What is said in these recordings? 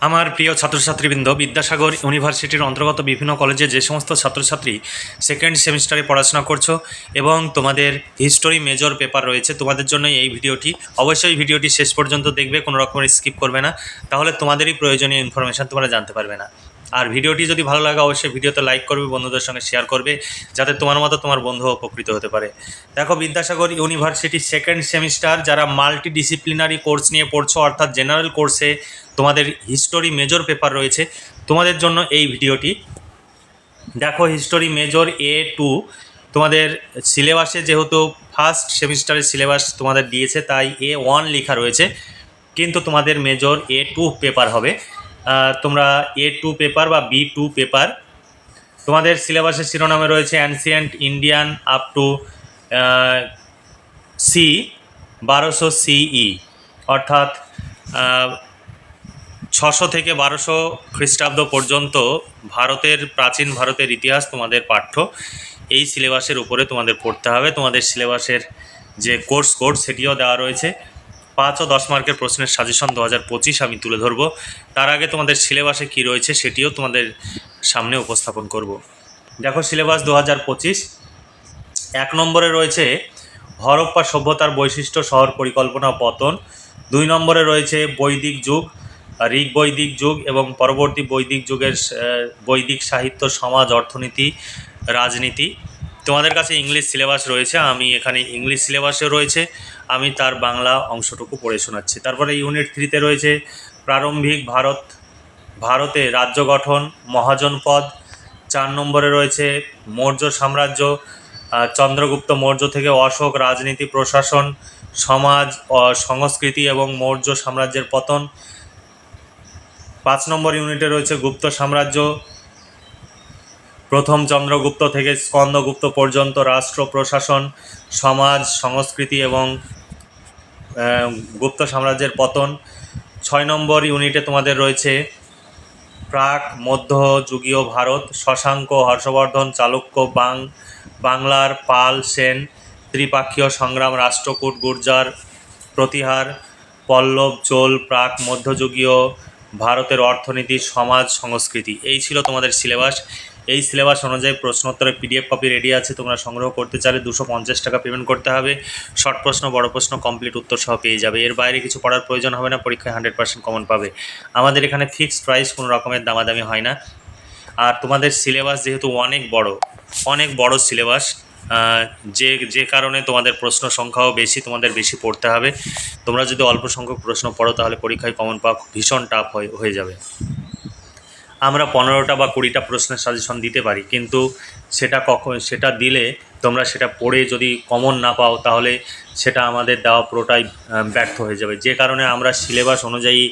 আমার প্রিয় ছাত্রছাত্রীবৃন্দ, বিদ্যাসাগর ইউনিভার্সিটির অন্তর্গত বিভিন্ন কলেজে যে সমস্ত ছাত্রছাত্রী সেকেন্ড সেমিস্টারে পড়াশোনা করছো এবং তোমাদের হিস্টোরি মেজর পেপার রয়েছে, তোমাদের জন্য এই ভিডিওটি। অবশ্যই ভিডিওটি শেষ পর্যন্ত দেখবে, কোনো রকমের স্কিপ করবে না, তাহলে তোমাদেরই প্রয়োজনীয় ইনফরমেশান তোমরা জানতে পারবে না। আর ভিডিওটি যদি ভালো লাগে অবশ্যই ভিডিওতে লাইক করবে, বন্ধুদের সঙ্গে শেয়ার করবে, যাতে তোমার মতো তোমার বন্ধু উপকৃত হতে পারে। দেখো, বিদ্যাসাগর ইউনিভার্সিটি সেকেন্ড সেমিস্টার যারা মাল্টি ডিসিপ্লিনারি কোর্স নিয়ে পড়ছো, অর্থাৎ জেনারেল কোর্সে তোমাদের হিস্টোরি মেজর পেপার রয়েছে, তোমাদের জন্য এই ভিডিওটি। দেখো, হিস্টোরি মেজর A2 তোমাদের সিলেবাসে, যেহেতু ফার্স্ট সেমিস্টারের সিলেবাস তোমাদের দিয়েছে তাই A1 লেখা রয়েছে, কিন্তু তোমাদের মেজর A2 পেপার হবে। তোমরা A2 পেপার বা B2 পেপার, তোমাদের সিলেবাসের শিরোনামে রয়েছে ancient Indian up to c 1200 CE, অর্থাৎ 600 থেকে 1200 খ্রিস্টাব্দ পর্যন্ত প্রাচীন ভারতের ইতিহাস তোমাদের পাঠ্য। এই সিলেবাসের উপরে তোমাদের পড়তে হবে। তোমাদের সিলেবাসের যে কোর্স কোড সেটিও দেওয়া রয়েছে। 5 ও 10 মার্কের প্রশ্নের সাজেশন 2025 আমি তুলে ধরব। তার আগে তোমাদের সিলেবাসে কি রয়েছে সেটিও তোমাদের সামনে উপস্থাপন করব। দেখো, সিলেবাস 2025 1 নম্বরে রয়েছে হরপ্পা সভ্যতার বৈশিষ্ট্য, শহর পরিকল্পনা, পতন। 2 নম্বরে রয়েছে বৈদিক যুগ, ঋগ বৈদিক যুগ এবং পরবর্তী বৈদিক যুগের বৈদিক সাহিত্য, সমাজ, অর্থনীতি, রাজনীতি। তোমাদের কাছে ইংলিশ সিলেবাস রয়েছে, আমি এখানে ইংলিশ সিলেবাসে রয়েছে, আমি তার বাংলা অংশটুকু পড়ে শোনাচ্ছি। তারপরে ইউনিট 3-তে রয়েছে প্রারম্ভিক ভারতে রাজ্য গঠন, মহাজনপদ। 4 নম্বরে রয়েছে মৌর্য সাম্রাজ্য, চন্দ্রগুপ্ত মৌর্য থেকে অশোক, রাজনীতি, প্রশাসন, সমাজ, সংস্কৃতি এবং মৌর্য সাম্রাজ্যের পতন। 5 নম্বর ইউনিটে রয়েছে গুপ্ত সাম্রাজ্য, প্রথম চন্দ্রগুপ্ত থেকে স্কন্দগুপ্ত পর্যন্ত, রাষ্ট্র, প্রশাসন, সমাজ, সংস্কৃতি এবং গুপ্ত সাম্রাজ্যের পতন। 6 নম্বর ইউনিটে তোমাদের রয়েছে প্রাক মধ্যযুগীয় ভারত, শশাঙ্ক, হর্ষবর্ধন, চালুক্য, বাংলার পাল, সেন, ত্রিপাক্ষীয় সংগ্রাম, রাষ্ট্রকূট, গুর্জার, প্রতিহার, পল্লব, চোল, প্রাক মধ্যযুগীয় ভারতের অর্থনীতি, সমাজ, সংস্কৃতি। এই ছিল তোমাদের সিলেবাস। এই সিলেবাস অনুযায়ী প্রশ্নোত্তরের PDF কপি রেডি আছে, তোমরা সংগ্রহ করতে চাইলে 250 টাকা পেমেন্ট করতে হবে। শর্ট প্রশ্ন, বড় প্রশ্ন, কমপ্লিট উত্তর সহ পেয়ে যাবে। এর বাইরে কিছু পড়ার প্রয়োজন হবে না, পরীক্ষায় 100% কমন পাবে। আমাদের এখানে ফিক্সড প্রাইস, কোনো রকমের দামাদামি হয় না। আর তোমাদের সিলেবাস যেহেতু অনেক বড় সিলেবাস, যে কারণে তোমাদের প্রশ্ন সংখ্যাও বেশি, তোমাদের বেশি পড়তে হবে। তোমরা যদি অল্প সংখ্যক প্রশ্ন পড়ো তাহলে পরীক্ষায় কমন পাওয়া ভীষণ টাফ হয়ে যাবে। আমরা 15টা বা 20টা প্রশ্নের সাজেশন দিতে পারি, কিন্তু সেটা দিলে তোমরা সেটা পড়ে যদি কমন না পাও তাহলে সেটা আমাদের দেওয়া পুরোটাই ব্যর্থ হয়ে যাবে। যে কারণে আমরা সিলেবাস অনুযায়ী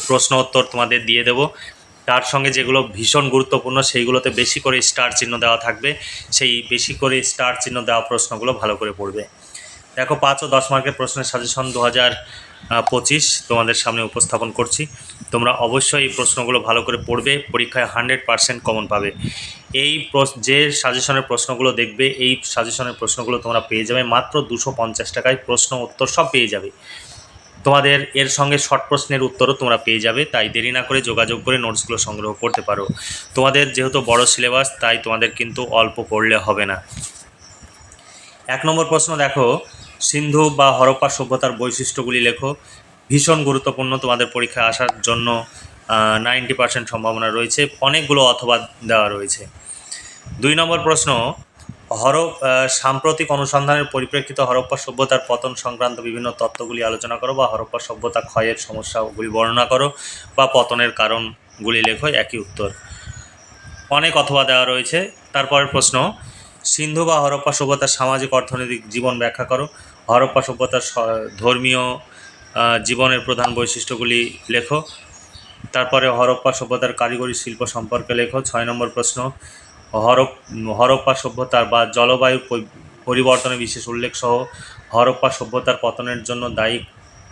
প্রশ্ন উত্তর তোমাদের দিয়ে দেব। তার সঙ্গে যেগুলো ভীষণ গুরুত্বপূর্ণ সেইগুলোতে বেশি করে স্টার চিহ্ন দেওয়া থাকবে, সেই বেশি করে স্টার চিহ্ন দেওয়া প্রশ্নগুলো ভালো করে পড়বে। দেখো, 5 ও 10 মার্কের প্রশ্নের সাজেশন 2025 তোমাদের সামনে উপস্থাপন করছি। তোমরা অবশ্যই এই প্রশ্নগুলো ভালো করে পড়বে, পরীক্ষায় 100% কমন পাবে। যে সাজেশনের প্রশ্নগুলো দেখবে, এই সাজেশনের প্রশ্নগুলো তোমরা পেয়ে যাবে মাত্র 250 টাকায়। প্রশ্ন উত্তর সব পেয়ে যাবে। তোমাদের এর সঙ্গে শর্ট প্রশ্নের উত্তরও তোমরা পেয়ে যাবে, তাই দেরি না করে যোগাযোগ করে নোটসগুলো সংগ্রহ করতে পারো। তোমাদের যেহেতু বড় সিলেবাস, তাই তোমাদের কিন্তু অল্প পড়লে হবে না। 1 নম্বর প্রশ্ন দেখো, সিন্ধু বা হরপ্পা সভ্যতার বৈশিষ্ট্যগুলি লেখো। ভীষণ গুরুত্বপূর্ণ, তোমাদের পরীক্ষায় আসার জন্য 90% সম্ভাবনা রয়েছে। অনেকগুলো অথবা দেওয়া রয়েছে। 2 নম্বর প্রশ্ন, সাম্প্রতিক অনুসন্ধানের পরিপ্রেক্ষিতে হরপ্পা সভ্যতার পতন সংক্রান্ত বিভিন্ন তত্ত্বগুলি আলোচনা করো, বা হরপ্পা সভ্যতা ক্ষয়ের সমস্যাগুলি বর্ণনা করো, বা পতনের কারণগুলি লেখো। একই উত্তর। অনেক অথবা দেওয়া রয়েছে। তারপরের প্রশ্ন, সিন্ধু বা হরপ্পা সভ্যতার সামাজিক অর্থনৈতিক জীবন ব্যাখ্যা করো। হরপ্পা সভ্যতার ধর্মীয় জীবনের প্রধান বৈশিষ্ট্যগুলি লেখো। তারপরে হরপ্পা সভ্যতার কারিগরি শিল্প সম্পর্কে লেখো। 6 নম্বর প্রশ্ন, হরপ্পা সভ্যতার বা জলবায়ু পরিবর্তনের বিশেষ উল্লেখ সহ হরপ্পা সভ্যতার পতনের জন্য দায়ী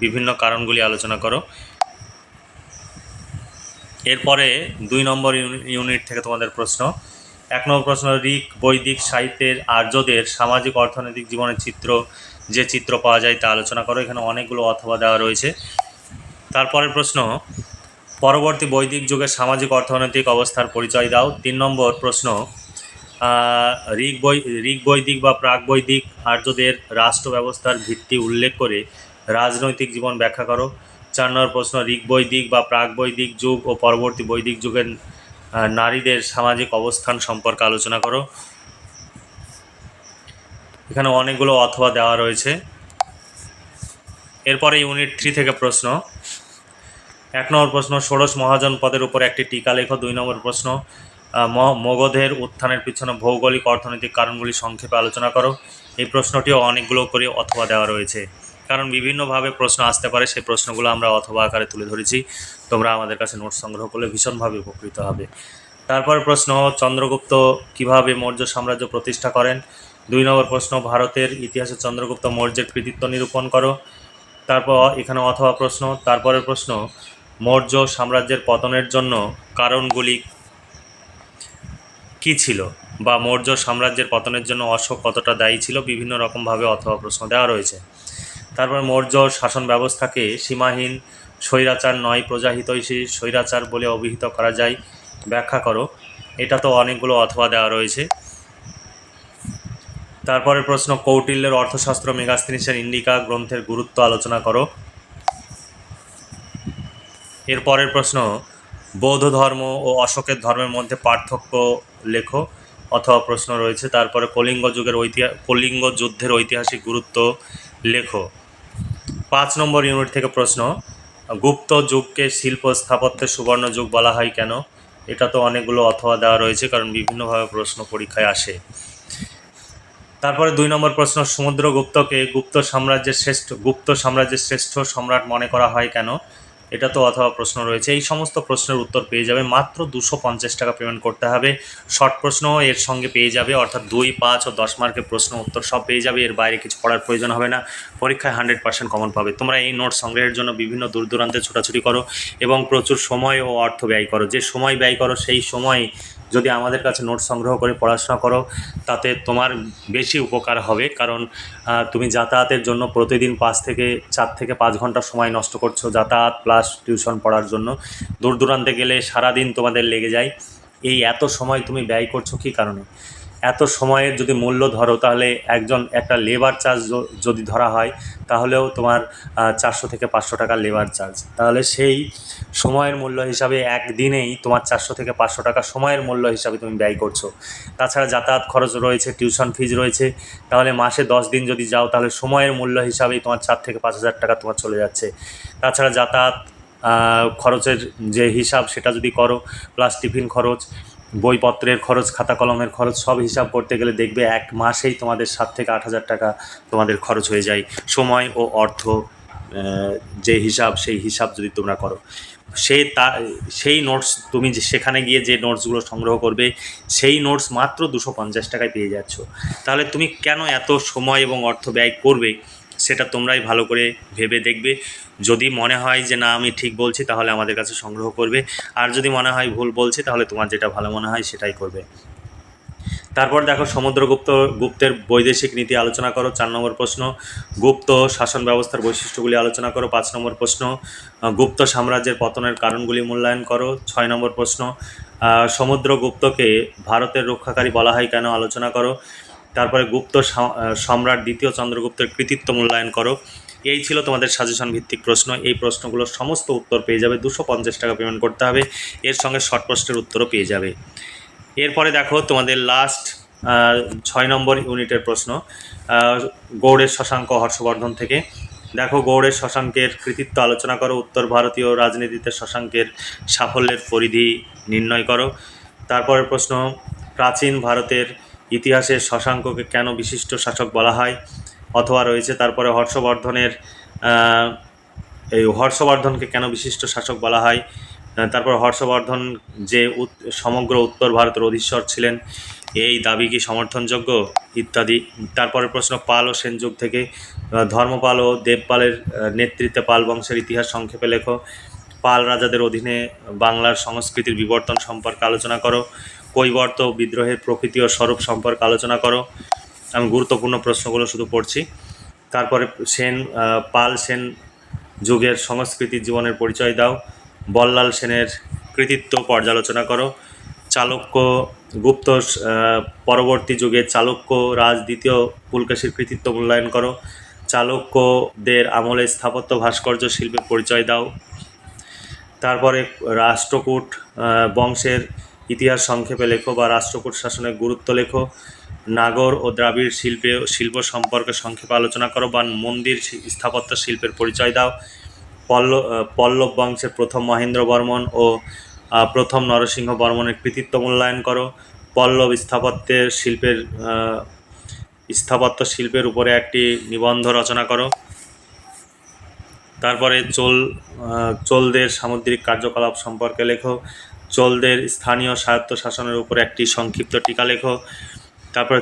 বিভিন্ন কারণগুলি আলোচনা করো। এরপরে 2 নম্বর ইউনিট থেকে তোমাদের প্রশ্ন। 1 নম্বর প্রশ্ন, ঋগ বৈদিক সাহিত্যের আর্যদের সামাজিক অর্থনৈতিক জীবনের যে চিত্র পাওয়া যায় তা আলোচনা করো। এখানে অনেকগুলো অথবা দেওয়া রয়েছে। তারপরের প্রশ্ন, পরবর্তী বৈদিক যুগের সামাজিক অর্থনৈতিক অবস্থার পরিচয় দাও। 3 নম্বর প্রশ্ন, ঋগ বৈদিক বা প্রাক বৈদিক আর্যদের রাষ্ট্র ব্যবস্থার ভিত্তি উল্লেখ করে রাজনৈতিক জীবন ব্যাখ্যা করো। 4 নম্বর প্রশ্ন, ঋগ বৈদিক বা প্রাক বৈদিক যুগ ও পরবর্তী বৈদিক যুগের নারীদের সামাজিক অবস্থান সম্পর্কে আলোচনা করো। এখানে অনেকগুলো অথবা দেওয়া রয়েছে। এরপরে ইউনিট 3 থেকে প্রশ্ন। 1 নম্বর প্রশ্ন, ষোড়শ মহাজন পদের উপর একটি টিকা লেখো। 2 নম্বর প্রশ্ন, মগধের উত্থানের পিছনে ভৌগোলিক অর্থনৈতিক কারণগুলি সংক্ষেপে আলোচনা করো। এই প্রশ্নটিও অনেকগুলো করে অথবা দেওয়া রয়েছে, কারণ বিভিন্নভাবে প্রশ্ন আসতে পারে, সেই প্রশ্নগুলো আমরা অথবা আকারে তুলে ধরেছি। তোমরা আমাদের কাছে নোট সংগ্রহ করলে ভীষণভাবে উপকৃত হবে। তারপর প্রশ্ন, চন্দ্রগুপ্ত কিভাবে মৌর্য সাম্রাজ্য প্রতিষ্ঠা করেন। 2 নম্বর প্রশ্ন, ভারতের ইতিহাসে চন্দ্রগুপ্ত মৌর্যের কৃতিত্ব নিরূপণ করো। তারপর এখানে অথবা প্রশ্ন। তারপরের প্রশ্ন, মৌর্য সাম্রাজ্যের পতনের জন্য কারণগুলি কী ছিল, বা মৌর্য সাম্রাজ্যের পতনের জন্য অশোক কতটা দায়ী ছিল। বিভিন্ন রকমভাবে অথবা প্রশ্ন দেওয়া রয়েছে। তারপর মৌর্য শাসন ব্যবস্থাকে সীমাহীন স্বৈরাচার নয় প্রজাহিতৈষী স্বৈরাচার বলে অভিহিত করা যায়, ব্যাখ্যা করো। এটা তো অনেকগুলো অথবা দেওয়া রয়েছে। তারপরের প্রশ্ন, কৌটিল্যের অর্থশাস্ত্র মেগাস্তিনিসের ইন্ডিকা গ্রন্থের গুরুত্ব আলোচনা করো। এরপরের প্রশ্ন, বৌদ্ধ ধর্ম ও অশোকের ধর্মের মধ্যে পার্থক্য লেখো, অথবা প্রশ্ন রয়েছে। তারপরে কলিঙ্গ যুদ্ধের ঐতিহাসিক গুরুত্ব লেখো। 5 নম্বর ইউনিট থেকে প্রশ্ন, গুপ্ত যুগকে শিল্প স্থাপত্যের সুবর্ণ যুগ বলা হয় কেন। এটা তো অনেকগুলো অথবা দেওয়া রয়েছে, কারণ বিভিন্নভাবে প্রশ্ন পরীক্ষায় আসে। তারপরে 2 নম্বর প্রশ্ন, সমুদ্রগুপ্তকে গুপ্ত সাম্রাজ্যের শ্রেষ্ঠ সম্রাট মনে করা হয় কেন। এটা তো অথবা প্রশ্ন রয়েছে। এই সমস্ত প্রশ্নের উত্তর পেয়ে যাবে। মাত্র 250 টাকা পেমেন্ট করতে হবে। শর্ট প্রশ্ন এর সঙ্গে পেয়ে যাবে, অর্থাৎ 2, 5 ও 10 মার্কের প্রশ্ন উত্তর সব পেয়ে যাবে। এর বাইরে কিছু পড়ার প্রয়োজন হবে না। পরীক্ষায় 100% কমন পাবে। তোমরা এই নোট সংগ্রহের জন্য বিভিন্ন দূর দূরান্তে ছোটাছুটি করো এবং প্রচুর সময় ও অর্থ ব্যয় করো। যে সময় ব্যয় করো সেই সময় যদি আমাদের কাছে নোট সংগ্রহ করে পড়াশোনা করো, তাতে তোমার বেশি উপকার হবে। কারণ তুমি যাতায়াতের জন্য প্রতিদিন 4 থেকে 5 ঘন্টা সময় নষ্ট করছো, যাতায়াত প্লাস টিউশন পড়ার জন্য। দূর দূরান্তে গেলে সারাদিন তোমাদের লেগে যায়। এই এত সময় তুমি ব্যয় করছো কী কারণে? এত সময়ের যদি মূল্য ধরো, তাহলে একটা লেবার চার্জ যদি ধরা হয়, তাহলেও তোমার 400 থেকে 500 টাকা লেবার চার্জ। তাহলে সেই সময়ের মূল্য হিসাবে একদিনেই তোমার 400 থেকে 500 টাকা সময়ের মূল্য হিসাবে তুমি ব্যয় করছো। তাছাড়া যাতায়াত খরচ রয়েছে, টিউশন ফিজ রয়েছে। তাহলে মাসে 10 দিন যদি যাও, তাহলে সময়ের মূল্য হিসাবেই তোমার 4 থেকে 5,000 টাকা তোমার চলে যাচ্ছে। তাছাড়া যাতায়াত খরচের যে হিসাব সেটা যদি করো, প্লাস টিফিন খরচ, বইপত্রের খরচ, খাতা কলমের খরচ, সব হিসাব করতে গেলে দেখবে এক মাসেই তোমাদের 7 থেকে 8,000 টাকা তোমাদের খরচ হয়ে যায়। সময় ও অর্থ যে হিসাব, সেই হিসাব যদি তোমরা করো, সেই নোটস তুমি সেখানে গিয়ে যে নোটসগুলো সংগ্রহ করবে, সেই নোটস মাত্র 250 টাকায় পেয়ে যাচ্ছ। তাহলে তুমি কেন এত সময় এবং অর্থ ব্যয় করবে, সেটা তোমরাই ভালো করে ভেবে দেখবে। যদি মনে হয় যে না আমি ঠিক বলছি, তাহলে আমাদের কাছে সংগ্রহ করবে। আর যদি মনে হয় ভুল বলছি, তাহলে তোমার যেটা ভালো মনে হয় সেটাই করবে। তারপর দেখো, গুপ্তের বৈদেশিক নীতি আলোচনা করো। 4 নম্বর প্রশ্ন, গুপ্ত শাসন ব্যবস্থার বৈশিষ্ট্যগুলি আলোচনা করো। 5 নম্বর প্রশ্ন, গুপ্ত সাম্রাজ্যের পতনের কারণগুলি মূল্যায়ন করো। 6 নম্বর প্রশ্ন, সমুদ্রগুপ্তকে ভারতের রক্ষাকারী বলা হয় কেন, আলোচনা করো। তারপরে গুপ্ত সম্রাট দ্বিতীয় চন্দ্রগুপ্তের কৃতিত্ব মূল্যায়ন করো। এই ছিল তোমাদের সাজেশন ভিত্তিক প্রশ্ন। এই প্রশ্নগুলোর সমস্ত উত্তর পেয়ে যাবে। 250 টাকা পেমেন্ট করতে হবে। এর সঙ্গে শর্ট প্রশ্নের উত্তরও পেয়ে যাবে। এরপরে দেখো, তোমাদের লাস্ট 6 নম্বর ইউনিটের প্রশ্ন, গৌড়ের শশাঙ্ক হর্ষবর্ধন থেকে। দেখো, গৌড়ের শশাঙ্কের কৃতিত্ব আলোচনা করো। উত্তর ভারতীয় রাজনীতিতে শশাঙ্কের সাফল্যের পরিধি নির্ণয় করো। তারপরের প্রশ্ন, প্রাচীন ভারতের ইতিহাসে শশাঙ্ককে কেন বিশিষ্ট শাসক বলা হয়, অথবা রয়েছে। তারপরে হর্ষবর্ধনকে কেন বিশিষ্ট শাসক বলা হয়। তারপর হর্ষবর্ধন যে সমগ্র উত্তর ভারতের অধীশ্বর ছিলেন, এই দাবি কি সমর্থনযোগ্য, ইত্যাদি। তারপরের প্রশ্ন, পাল ও সেন যুগ থেকে ধর্মপাল ও দেবপালের নেতৃত্বে পাল বংশের ইতিহাস সংক্ষেপে লেখো। পাল রাজাদের অধীনে বাংলার সংস্কৃতির বিবর্তন সম্পর্কে আলোচনা করো। কৈবর্ত বিদ্রোহের প্রকৃতি ও স্বরূপ সম্পর্কে আলোচনা করো। আমি গুরুত্বপূর্ণ প্রশ্নগুলো শুধু পড়ছি। তারপরে পাল সেন যুগের সংস্কৃতির জীবনের পরিচয় দাও। বল্লাল সেনের কৃতিত্ব পর্যালোচনা করো। চালুক্য গুপ্ত পরবর্তী যুগে চালুক্য রাজ দ্বিতীয় পুলকেশীর কৃতিত্ব মূল্যায়ন করো। চালুক্যদের আমলে স্থাপত্য ভাস্কর্য শিল্পের পরিচয় দাও। তারপরে রাষ্ট্রকূট বংশের ইতিহাস সংক্ষেপে লেখো বা রাষ্ট্রকূট শাসনের গুরুত্ব লেখো। নাগর ও দ্রাবিড় শিল্প সম্পর্কে সংক্ষেপে আলোচনা করো বা মন্দির স্থাপত্য শিল্পের পরিচয় দাও। পল্লব বংশের প্রথম মহেন্দ্র বর্মন ও প্রথম নরসিংহ বর্মনের কৃতিত্ব মূল্যায়ন করো। পল্লব স্থাপত্য শিল্পের উপরে একটি নিবন্ধ রচনা করো। তারপরে চোলদের সামুদ্রিক কার্যকলাপ সম্পর্কে লেখো। চোলদের স্থানীয় স্বায়ত্তশাসনের উপরে একটি সংক্ষিপ্ত টিকা লেখো। তারপরে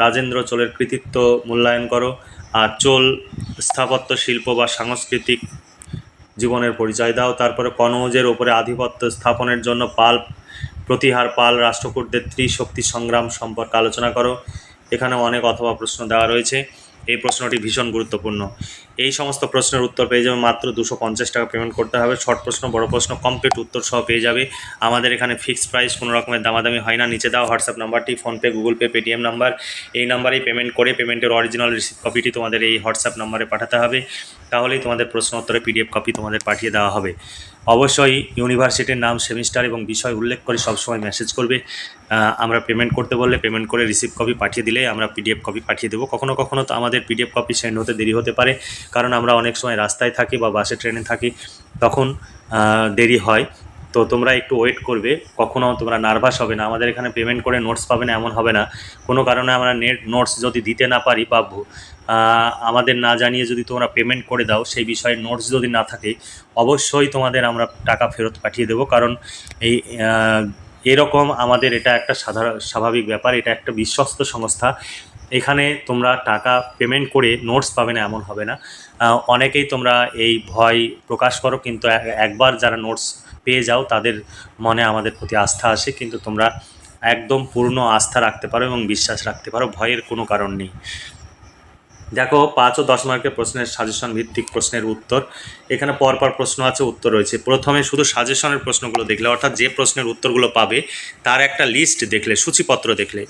রাজেন্দ্র চোলের কৃতিত্ব মূল্যায়ন করো। আর চোল স্থাপত্য শিল্প বা সাংস্কৃতিক জীবনের পরিচয় দাও। তারপরে কনৌজের ওপরে আধিপত্য স্থাপনের জন্য প্রতিহার পাল রাষ্ট্রকূটদের ত্রিশক্তি সংগ্রাম সম্পর্কে আলোচনা করো। এখানে অনেক অথবা প্রশ্ন দেওয়া রয়েছে। এই প্রশ্নটি ভীষণ গুরুত্বপূর্ণ। এই সমস্ত প্রশ্নের উত্তর পেয়ে যাবে মাত্র 250 টাকা পেমেন্ট করতে হবে। শর্ট প্রশ্ন বড় প্রশ্ন কমপ্লিট উত্তর সহ পেয়ে যাবে। আমাদের এখানে ফিক্সড প্রাইস, কোনো রকমের দামাদামি হয় না। নিচে দাও হোয়াটসঅ্যাপ নাম্বারটি, PhonePe, Google pay, Paytm number, এই নাম্বারেই পেমেন্ট করে পেমেন্টের অরিজিনাল রিসিপ্ট কপিটি তোমাদের এই হোয়াটসঅ্যাপ নাম্বারে পাঠাতে হবে। তাহলেই তোমাদের প্রশ্ন উত্তরে পিডিএফ কপি তোমাদের পাঠিয়ে দেওয়া হবে। অবশ্যই ইউনিভার্সিটির নাম, সেমিস্টার এবং বিষয় উল্লেখ করে সবসময় মেসেজ করবে। আমরা পেমেন্ট করতে বললে পেমেন্ট করে রিসিপ্ট কপি পাঠিয়ে দিলে আমরা পিডিএফ কপি পাঠিয়ে দেবো। কখনো কখনো তো আমাদের পিডিএফ কপি সেন্ড হতে দেরি হতে পারে, কারণ আমরা অনেক সময় রাস্তায় থাকি বা বাসে ট্রেনে থাকি, তখন দেরি হয়। তো তোমরা একটু ওয়েট করবে, কখনো তোমরা নার্ভাস হবে না। আমাদের এখানে পেমেন্ট করে নোটস পাবে না এমন হবে না। কোনো কারণে আমরা নোটস যদি দিতে না পারি বা আমাদের না জানিয়ে যদি তোমরা পেমেন্ট করে দাও, সেই বিষয়ে নোটস যদি না থাকে অবশ্যই তোমাদের আমরা টাকা ফেরত পাঠিয়ে দেবো। কারণ এরকম আমাদের এটা একটা স্বাভাবিক ব্যাপার, এটা একটা বিশ্বস্ত সংস্থা। এখানে তোমরা টাকা পেমেন্ট করে নোটস পাবে না এমন হবে না। অনেকেই তোমরা এই ভয় প্রকাশ করো, কিন্তু একবার যারা নোটস পেয়ে যাও তাদের মনে আমাদের প্রতি আস্থা আসে। কিন্তু তোমরা একদম পূর্ণ আস্থা রাখতে পারো এবং বিশ্বাস রাখতে পারো, ভয়ের কোনো কারণ নেই। দেখো 5 ও 10 মার্কের প্রশ্নের সাজেশন ভিত্তিক প্রশ্নের উত্তর এখানে পরপর প্রশ্ন আছে, উত্তর রয়েছে। প্রথমে শুধু সাজেশনের প্রশ্নগুলো দেখলে, অর্থাৎ যে প্রশ্নের উত্তরগুলো পাবে তার একটা লিস্ট দেখলে, সূচিপত্র দেখলে,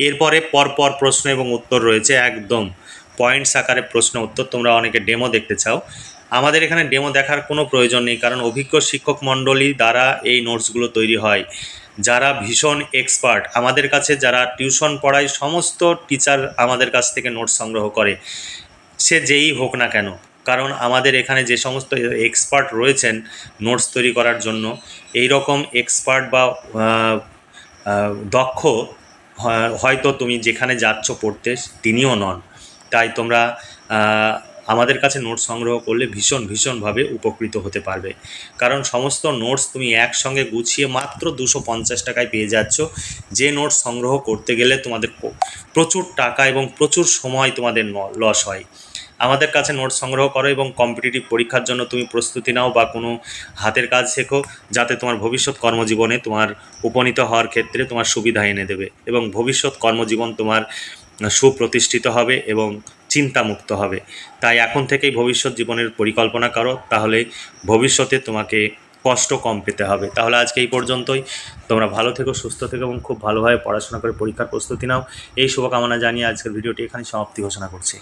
এরপরে পরপর প্রশ্ন এবং উত্তর রয়েছে, একদম পয়েন্টস আকারে প্রশ্ন উত্তর। তোমরা অনেকে ডেমো দেখতে চাও, আমাদের এখানে ডেমো দেখার কোনো প্রয়োজন নেই, কারণ অভিজ্ঞ শিক্ষক মণ্ডলী দ্বারা এই নোটসগুলো তৈরি হয়। যারা ভীষণ এক্সপার্ট, আমাদের কাছে যারা টিউশন পড়ায়, সমস্ত টিচার আমাদের কাছ থেকে নোটস সংগ্রহ করে, সে যেই হোক না কেন। কারণ আমাদের এখানে যে সমস্ত এক্সপার্ট রয়েছেন নোটস তৈরি করার জন্য, এই রকম এক্সপার্ট বা দক্ষ হয়তো তুমি যেখানে যাচ্ছ পড়তে তিনিও নন। তাই তোমরা আমাদের কাছে নোটস সংগ্রহ করলে ভীষণভাবে উপকৃত হতে পারবে। কারণ সমস্ত নোটস তুমি একসঙ্গে গুছিয়ে মাত্র 250 টাকায় পেয়ে যাচ্ছ। যে নোটস সংগ্রহ করতে গেলে তোমাদের প্রচুর টাকা এবং প্রচুর সময় তোমাদের লস হয়। আমাদের কাছে নোটস সংগ্রহ করো এবং কম্পিটিটিভ পরীক্ষার জন্য তুমি প্রস্তুতি নাও বা কোনো হাতের কাজ শেখো, যাতে তোমার ভবিষ্যৎ কর্মজীবনে তোমার উপনীত হওয়ার ক্ষেত্রে তোমার সুবিধা এনে দেবে এবং ভবিষ্যৎ কর্মজীবন তোমার সুপ্রতিষ্ঠিত হবে এবং চিন্তামুক্ত হবে। তাই এখন থেকেই ভবিষ্যৎ জীবনের পরিকল্পনা করো, তাহলে ভবিষ্যতে তোমাকে কষ্ট কম পেতে হবে। তাহলে আজকে এই পর্যন্তই। তোমরা ভালো থেকো, সুস্থ থেকো এবং খুব ভালোভাবে পড়াশোনা করে পরীক্ষার প্রস্তুতি নাও। এই শুভকামনা জানিয়ে আজকের ভিডিওটি এখানে সমাপ্তি ঘোষণা করছি।